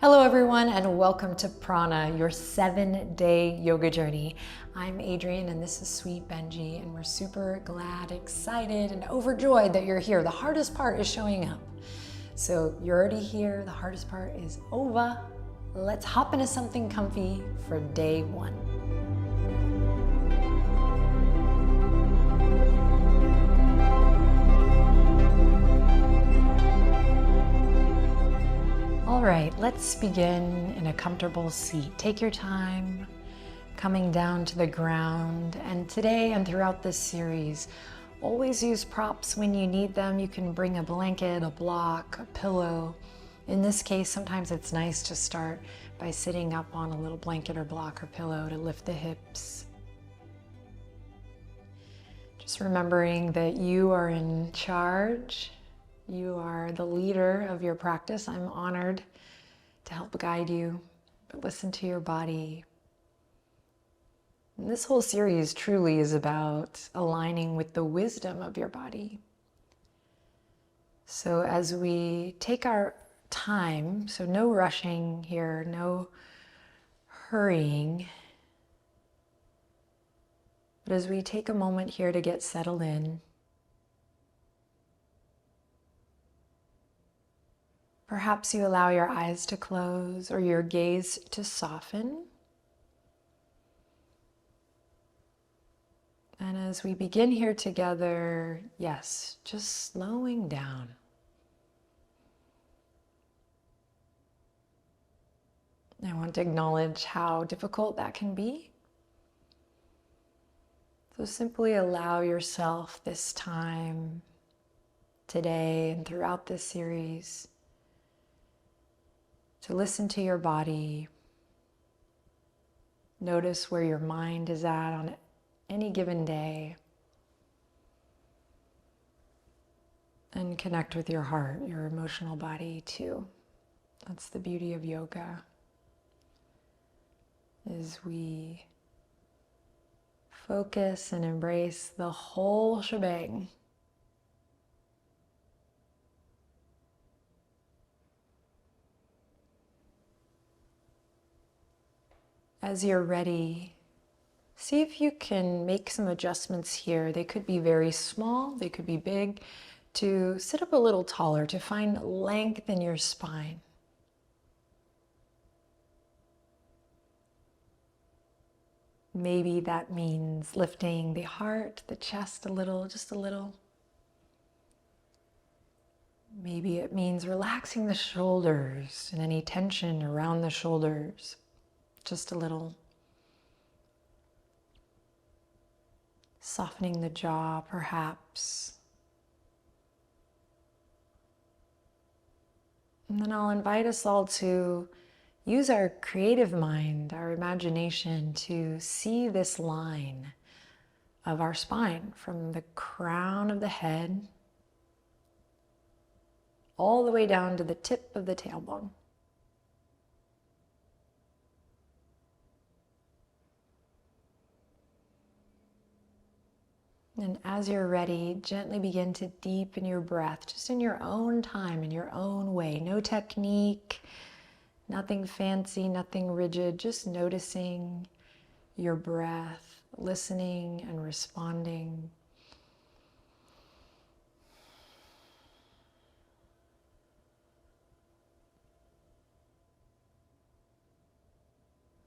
Hello everyone and welcome to Prana, your 7-day yoga journey. I'm Adrienne and this is Sweet Benji and we're super glad, excited, and overjoyed that you're here. The hardest part is showing up. So you're already here, the hardest part is over. Let's hop into something comfy for day one. All right, let's begin in a comfortable seat. Take your time coming down to the ground. And today and throughout this series, always use props when you need them. You can bring a blanket, a block, a pillow. In this case, sometimes it's nice to start by sitting up on a little blanket or block or pillow to lift the hips. Just remembering that you are in charge. You are the leader of your practice. I'm honored to help guide you, but listen to your body. And this whole series truly is about aligning with the wisdom of your body. So as we take our time, so no rushing here, no hurrying, but as we take a moment here to get settled in, perhaps you allow your eyes to close or your gaze to soften. And as we begin here together, yes, just slowing down. I want to acknowledge how difficult that can be. So simply allow yourself this time today and throughout this series to listen to your body. Notice where your mind is at on any given day. And connect with your heart, your emotional body too. That's the beauty of yoga, is we focus and embrace the whole shebang. As you're ready, see if you can make some adjustments here. They could be very small, they could be big, to sit up a little taller, to find length in your spine. Maybe that means lifting the heart, the chest a little, just a little. Maybe it means relaxing the shoulders and any tension around the shoulders, just a little. Softening the jaw, perhaps. And then I'll invite us all to use our creative mind, our imagination, to see this line of our spine from the crown of the head all the way down to the tip of the tailbone. And as you're ready, gently begin to deepen your breath, just in your own time, in your own way. No technique, nothing fancy, nothing rigid, just noticing your breath, listening and responding.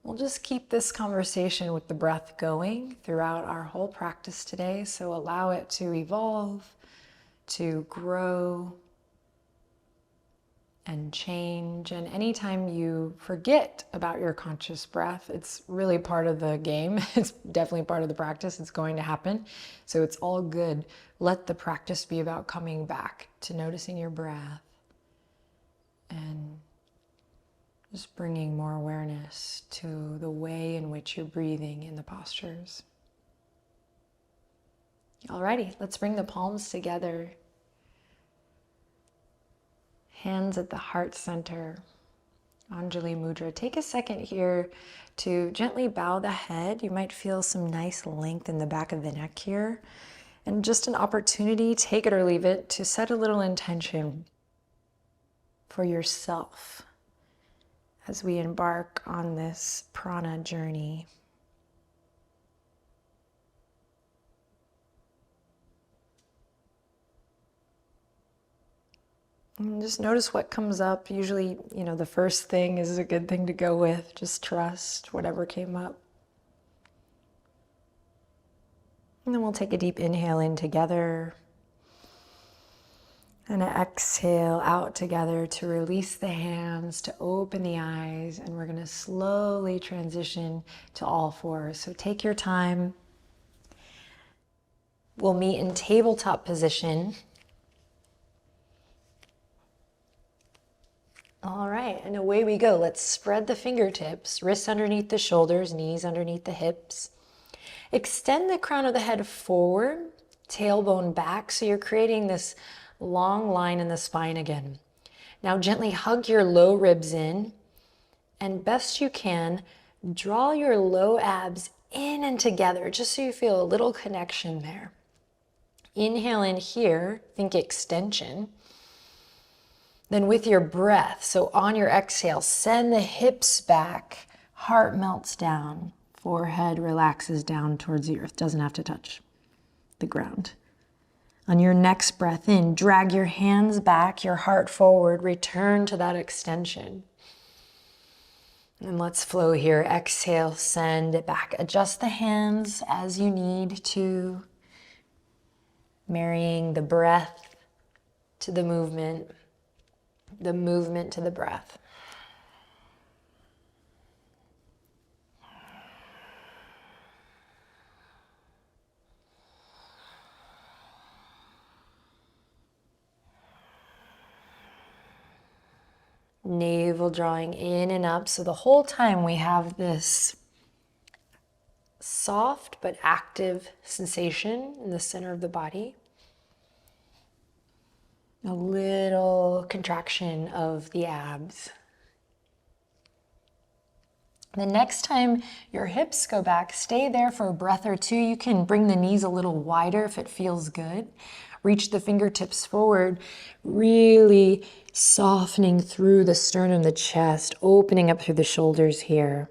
We'll just keep this conversation with the breath going throughout our whole practice today. So allow it to evolve, to grow, and change. And anytime you forget about your conscious breath, it's really part of the game. It's definitely part of the practice. It's going to happen. So it's all good. Let the practice be about coming back to noticing your breath and just bringing more awareness to the way in which you're breathing in the postures. Alrighty, let's bring the palms together. Hands at the heart center, Anjali Mudra. Take a second here to gently bow the head. You might feel some nice length in the back of the neck here. And just an opportunity, take it or leave it, to set a little intention for yourself as we embark on this prana journey. And just notice what comes up. Usually, the first thing is a good thing to go with. Just trust whatever came up. And then we'll take a deep inhale in together. And an exhale out together to release the hands, to open the eyes. And we're going to slowly transition to all fours. So take your time. We'll meet in tabletop position. All right, and away we go. Let's spread the fingertips, wrists underneath the shoulders, knees underneath the hips. Extend the crown of the head forward, tailbone back, so you're creating this long line in the spine again. Now gently hug your low ribs in, and best you can, draw your low abs in and together, just so you feel a little connection there. Inhale in here, think extension. Then with your breath, so on your exhale, send the hips back, heart melts down, forehead relaxes down towards the earth, doesn't have to touch the ground. On your next breath in, drag your hands back, your heart forward, return to that extension. And let's flow here. Exhale, send it back. Adjust the hands as you need to, marrying the breath to the movement to the breath. Navel drawing in and up. So the whole time we have this soft but active sensation in the center of the body. A little contraction of the abs. The next time your hips go back, stay there for a breath or two. You can bring the knees a little wider if it feels good. Reach the fingertips forward, really softening through the sternum, the chest, opening up through the shoulders here.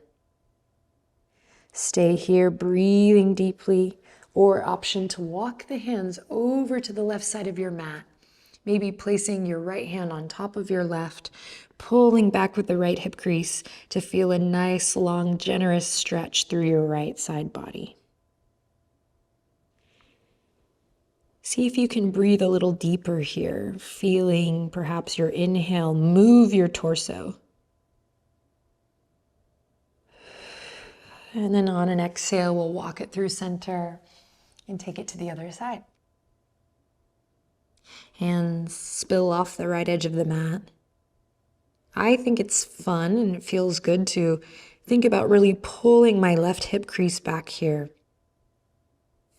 Stay here, breathing deeply, or option to walk the hands over to the left side of your mat. Maybe placing your right hand on top of your left, pulling back with the right hip crease to feel a nice, long, generous stretch through your right side body. See if you can breathe a little deeper here, feeling perhaps your inhale move your torso. And then on an exhale, we'll walk it through center and take it to the other side. Hands spill off the right edge of the mat. I think it's fun and it feels good to think about really pulling my left hip crease back here.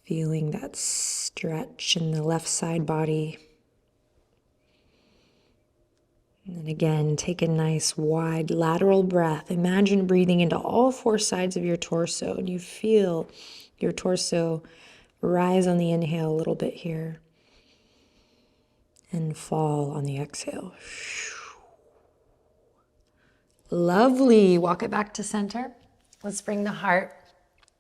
Feeling that stretch in the left side body. And then again, take a nice wide lateral breath. Imagine breathing into all four sides of your torso, and you feel your torso rise on the inhale a little bit here and fall on the exhale. Lovely. Walk it back to center. Let's bring the heart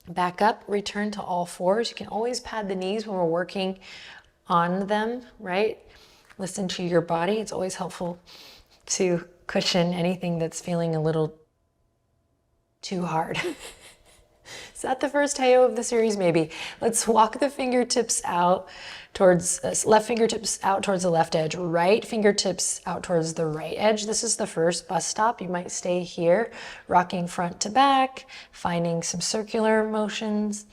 back up, return to all fours. You can always pad the knees when we're working on them, right? Listen to your body. It's always helpful to cushion anything that's feeling a little too hard. Is that the first Heyo of the series? Maybe. Let's walk the fingertips out towards, left fingertips out towards the left edge, right fingertips out towards the right edge. This is the first bus stop. You might stay here, rocking front to back, finding some circular motions.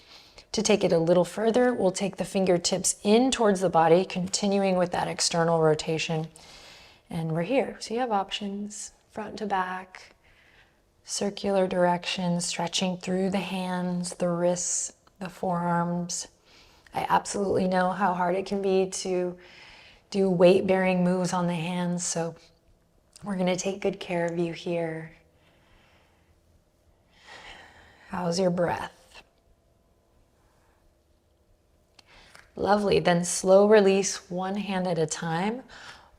To take it a little further, we'll take the fingertips in towards the body, continuing with that external rotation. And we're here. So you have options, front to back, circular direction, stretching through the hands, the wrists, the forearms. I absolutely know how hard it can be to do weight-bearing moves on the hands, so we're going to take good care of you here. How's your breath? Lovely. Then slow release, one hand at a time.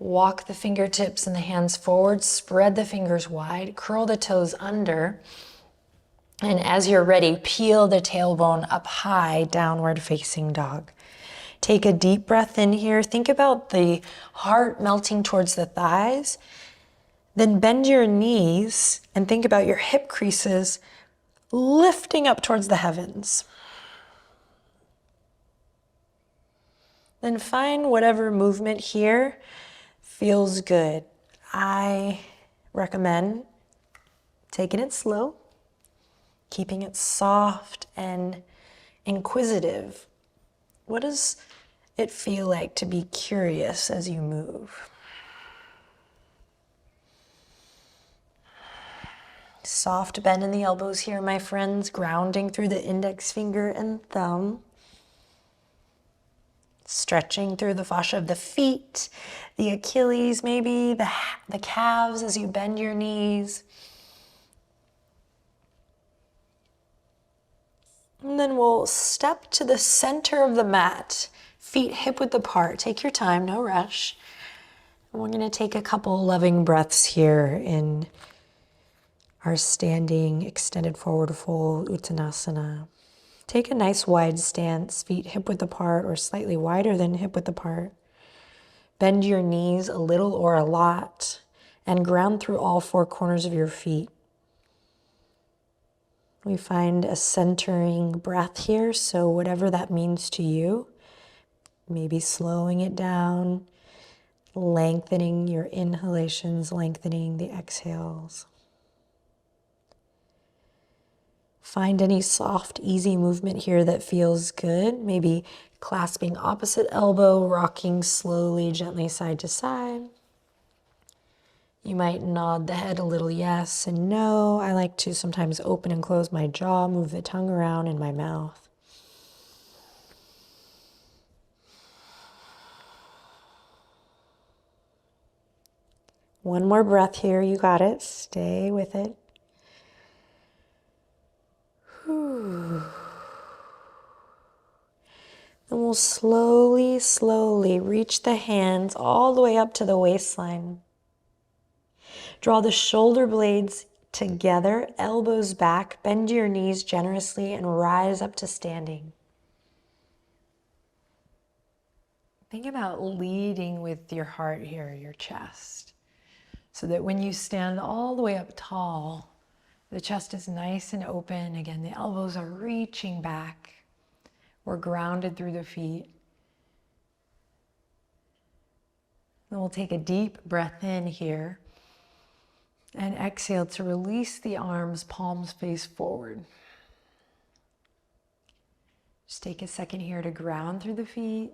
Walk the fingertips and the hands forward, spread the fingers wide, curl the toes under, and as you're ready, peel the tailbone up high, downward facing dog. Take a deep breath in here. Think about the heart melting towards the thighs. Then bend your knees and think about your hip creases lifting up towards the heavens. Then find whatever movement here feels good. I recommend taking it slow, keeping it soft and inquisitive. What does it feel like to be curious as you move? Soft bend in the elbows here, my friends, grounding through the index finger and thumb. Stretching through the fascia of the feet, the Achilles maybe, the calves as you bend your knees. And then we'll step to the center of the mat, feet hip width apart. Take your time, no rush. And we're gonna take a couple loving breaths here in our standing extended forward fold Uttanasana. Take a nice wide stance, feet hip width apart or slightly wider than hip width apart. Bend your knees a little or a lot and ground through all four corners of your feet. We find a centering breath here, so whatever that means to you, maybe slowing it down, lengthening your inhalations, lengthening the exhales. Find any soft, easy movement here that feels good. Maybe clasping opposite elbow, rocking slowly, gently side to side. You might nod the head a little yes and no. I like to sometimes open and close my jaw, move the tongue around in my mouth. One more breath here, you got it. Stay with it. Then we'll slowly, slowly reach the hands all the way up to the waistline. Draw the shoulder blades together, elbows back, bend your knees generously and rise up to standing. Think about leading with your heart here, your chest, so that when you stand all the way up tall, the chest is nice and open. Again, the elbows are reaching back. We're grounded through the feet. Then we'll take a deep breath in here and exhale to release the arms, palms face forward. Just take a second here to ground through the feet,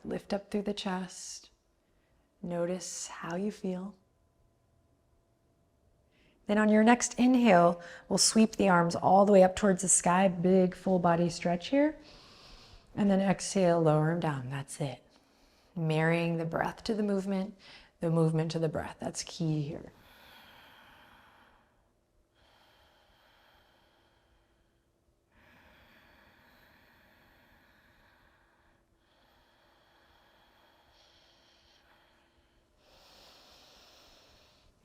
lift up through the chest. Notice how you feel. Then on your next inhale, we'll sweep the arms all the way up towards the sky, big full body stretch here. And then exhale, lower them down, that's it. Marrying the breath to the movement to the breath, that's key here.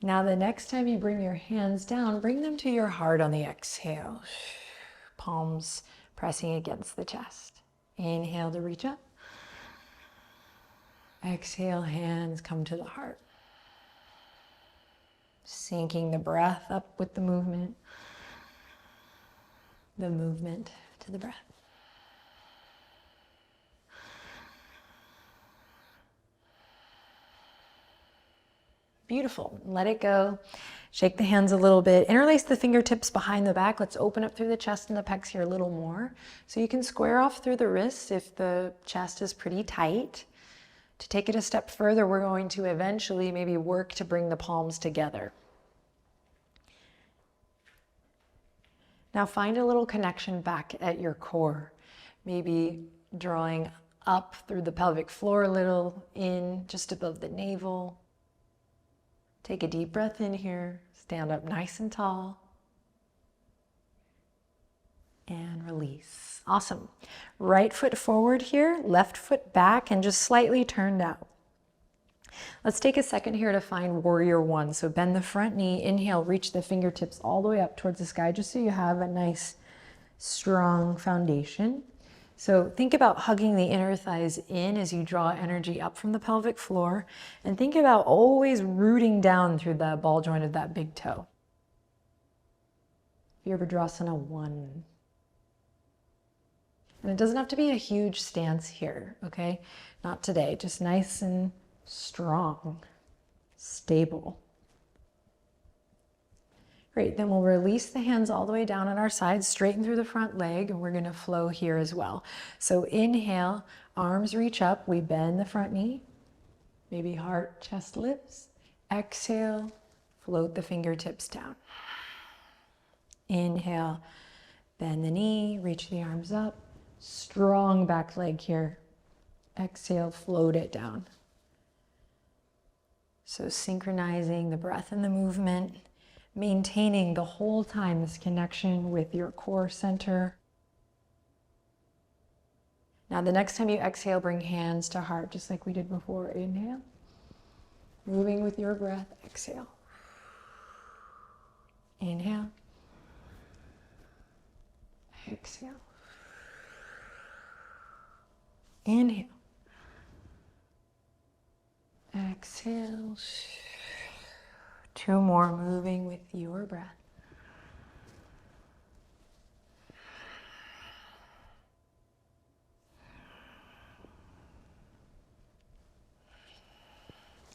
Now the next time you bring your hands down, bring them to your heart on the exhale. Palms pressing against the chest. Inhale to reach up. Exhale, hands come to the heart. Syncing the breath up with the movement to the breath. Beautiful. Let it go. Shake the hands a little bit. Interlace the fingertips behind the back. Let's open up through the chest and the pecs here a little more. So you can square off through the wrists if the chest is pretty tight. To take it a step further, we're going to eventually maybe work to bring the palms together. Now find a little connection back at your core. Maybe drawing up through the pelvic floor a little, in just above the navel. Take a deep breath in here, stand up nice and tall, and release. Awesome. Right foot forward here, left foot back and just slightly turned out. Let's take a second here to find warrior one. So bend the front knee, inhale, reach the fingertips all the way up towards the sky, just so you have a nice, strong foundation. So think about hugging the inner thighs in as you draw energy up from the pelvic floor, and think about always rooting down through the ball joint of that big toe. Virabhadrasana 1. And it doesn't have to be a huge stance here, okay? Not today, just nice and strong, stable. Great, then we'll release the hands all the way down at our sides, straighten through the front leg, and we're gonna flow here as well. So inhale, arms reach up, we bend the front knee, maybe heart, chest lifts. Exhale, float the fingertips down. Inhale, bend the knee, reach the arms up, strong back leg here. Exhale, float it down. So synchronizing the breath and the movement, maintaining the whole time this connection with your core center. Now the next time you exhale, bring hands to heart, just like we did before. Inhale, moving with your breath. Exhale. Inhale. Exhale. Inhale. Exhale. 2 more, moving with your breath.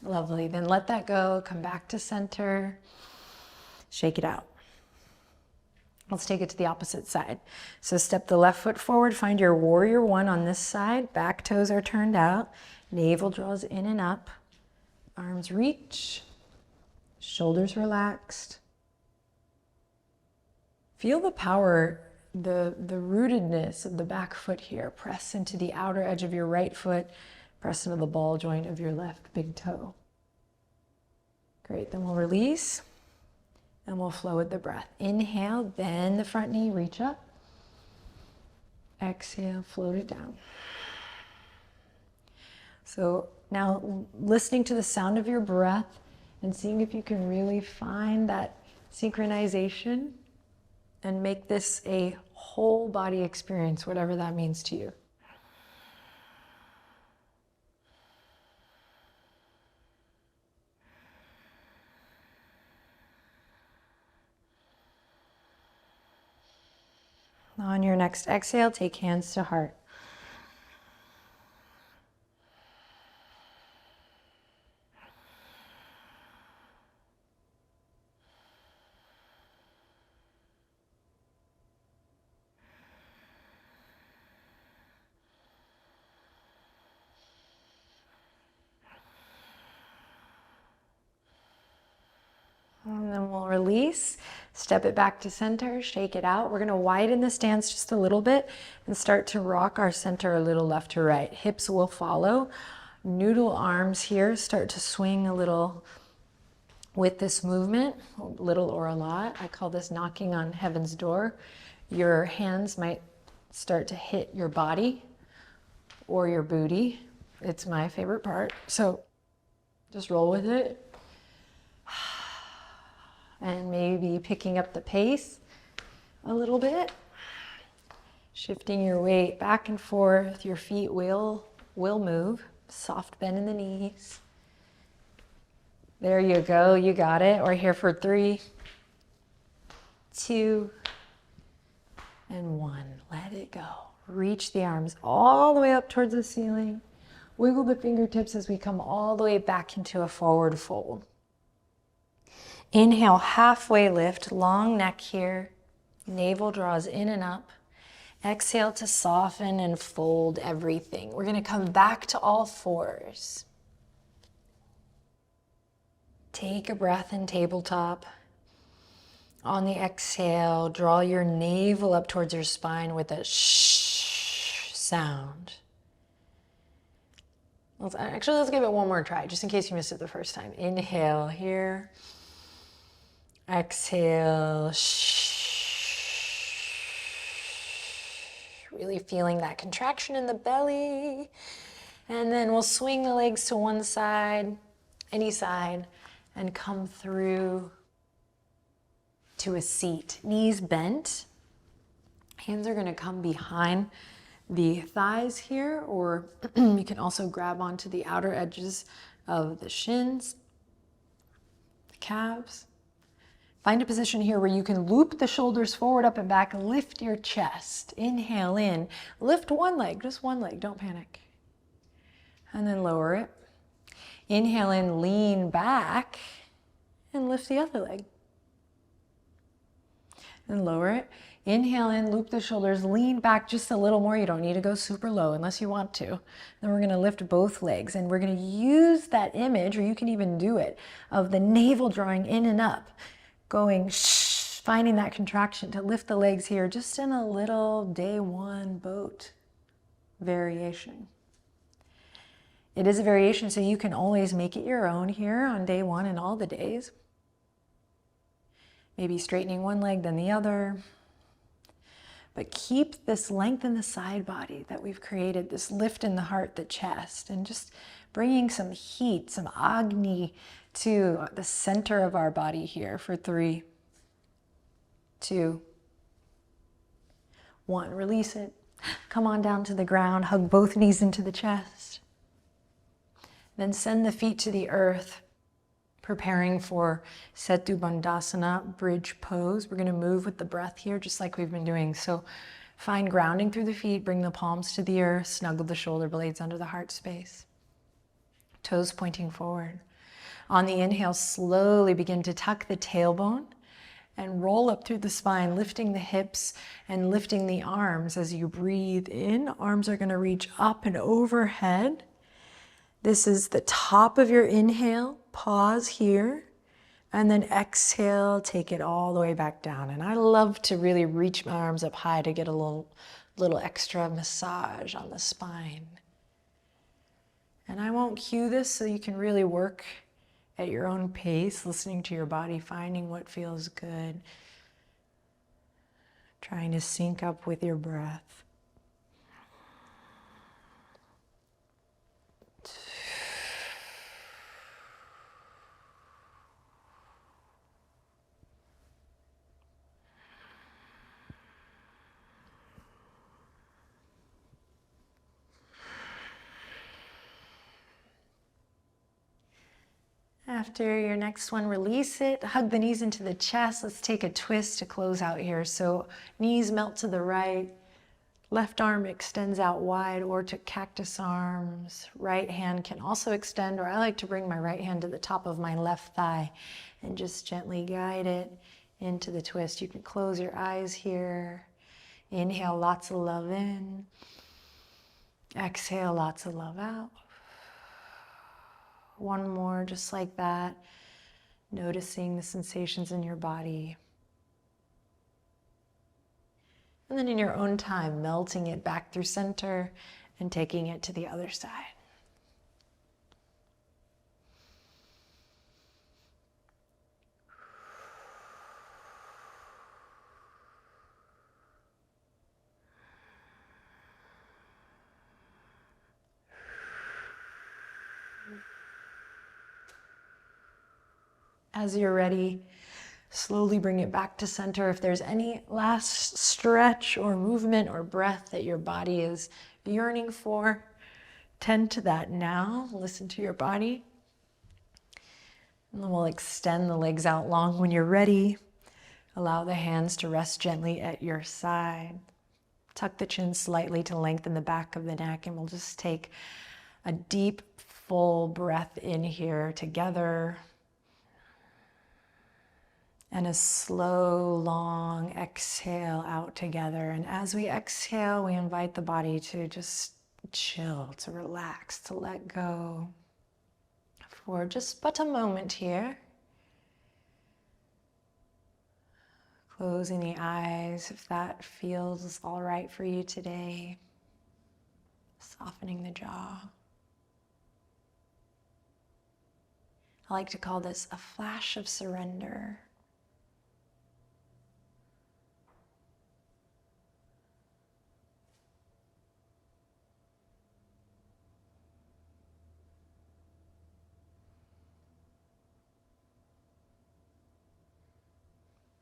Lovely. Then let that go. Come back to center. Shake it out. Let's take it to the opposite side. So step the left foot forward. Find your warrior one on this side. Back toes are turned out. Navel draws in and up. Arms reach. Shoulders relaxed. Feel the power, the rootedness of the back foot here. Press into the outer edge of your right foot. Press into the ball joint of your left big toe. Great, then we'll release and we'll flow with the breath. Inhale, bend the front knee, reach up. Exhale, float it down. So now listening to the sound of your breath and seeing if you can really find that synchronization and make this a whole body experience, whatever that means to you. On your next exhale, take hands to heart. And then we'll release, step it back to center, shake it out. We're gonna widen the stance just a little bit and start to rock our center a little left to right. Hips will follow. Noodle arms here, start to swing a little with this movement, a little or a lot. I call this knocking on heaven's door. Your hands might start to hit your body or your booty. It's my favorite part. So just roll with it. And maybe picking up the pace a little bit. Shifting your weight back and forth. Your feet will move. Soft bend in the knees. There you go, you got it. We're here for 3, 2, and 1. Let it go. Reach the arms all the way up towards the ceiling. Wiggle the fingertips as we come all the way back into a forward fold. Inhale, halfway lift, long neck here. Navel draws in and up. Exhale to soften and fold everything. We're gonna come back to all fours. Take a breath in tabletop. On the exhale, draw your navel up towards your spine with a shh sound. Let's give it one more try, just in case you missed it the first time. Inhale here. Exhale, shh. Really feeling that contraction in the belly. And then we'll swing the legs to one side, any side, and come through to a seat. Knees bent. Hands are gonna come behind the thighs here, or you can also grab onto the outer edges of the shins, the calves. Find a position here where you can loop the shoulders forward, up and back, lift your chest. Inhale in, lift one leg, just one leg, don't panic. And then lower it. Inhale in, lean back, and lift the other leg. And lower it. Inhale in, loop the shoulders, lean back just a little more. You don't need to go super low unless you want to. Then we're gonna lift both legs, and we're gonna use that image, or you can even do it, of the navel drawing in and up, going shh, finding that contraction to lift the legs here, just in a little day one boat variation. It is a variation, so you can always make it your own here on day one and all the days. Maybe straightening one leg, then the other. But keep this length in the side body that we've created, this lift in the heart, the chest, and just bringing some heat, some Agni to the center of our body here for 3, 2, 1. Release it. Come on down to the ground. Hug both knees into the chest. Then send the feet to the earth, preparing for Setu Bandhasana, bridge pose. We're going to move with the breath here, just like we've been doing. So find grounding through the feet, bring the palms to the earth, snuggle the shoulder blades under the heart space. Toes pointing forward. On the inhale, slowly begin to tuck the tailbone and roll up through the spine, lifting the hips and lifting the arms as you breathe in. Arms are going to reach up and overhead. This is the top of your inhale. Pause here. And then exhale, take it all the way back down. And I love to really reach my arms up high to get a little extra massage on the spine. And I won't cue this, so you can really work at your own pace, listening to your body, finding what feels good, trying to sync up with your breath. After your next one, release it. Hug the knees into the chest. Let's take a twist to close out here. So knees melt to the right. Left arm extends out wide, or to cactus arms. Right hand can also extend, or I like to bring my right hand to the top of my left thigh and just gently guide it into the twist. You can close your eyes here. Inhale lots of love in. Exhale lots of love out. One more, just like that. Noticing the sensations in your body. And then in your own time, melting it back through center and taking it to the other side. As you're ready, slowly bring it back to center. If there's any last stretch or movement or breath that your body is yearning for, tend to that now. Listen to your body. And then we'll extend the legs out long. When you're ready, allow the hands to rest gently at your side. Tuck the chin slightly to lengthen the back of the neck, and we'll just take a deep, full breath in here together. And a slow, long exhale out together. And as we exhale, we invite the body to just chill, to relax, to let go for just but a moment here. Closing the eyes if that feels all right for you today. Softening the jaw. I like to call this a flash of surrender.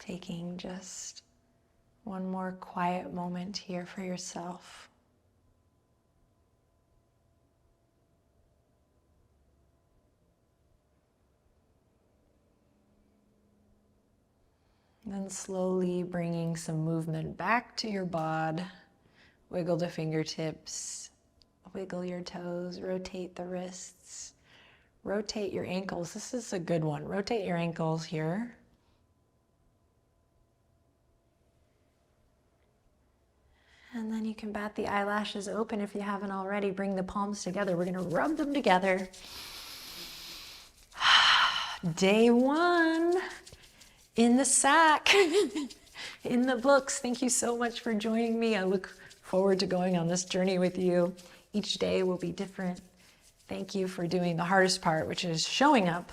Taking just one more quiet moment here for yourself. Then slowly bringing some movement back to your bod. Wiggle the fingertips, wiggle your toes, rotate the wrists, rotate your ankles. This is a good one. Rotate your ankles here. And then you can bat the eyelashes open if you haven't already. Bring the palms together. We're gonna rub them together. Day one in the sack, in the books. Thank you so much for joining me. I look forward to going on this journey with you. Each day will be different. Thank you for doing the hardest part, which is showing up.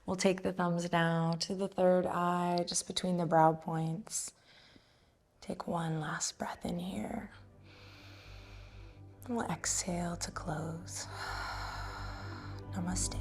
We'll take the thumbs down to the third eye, just between the brow points. Take one last breath in here. And we'll exhale to close. Namaste.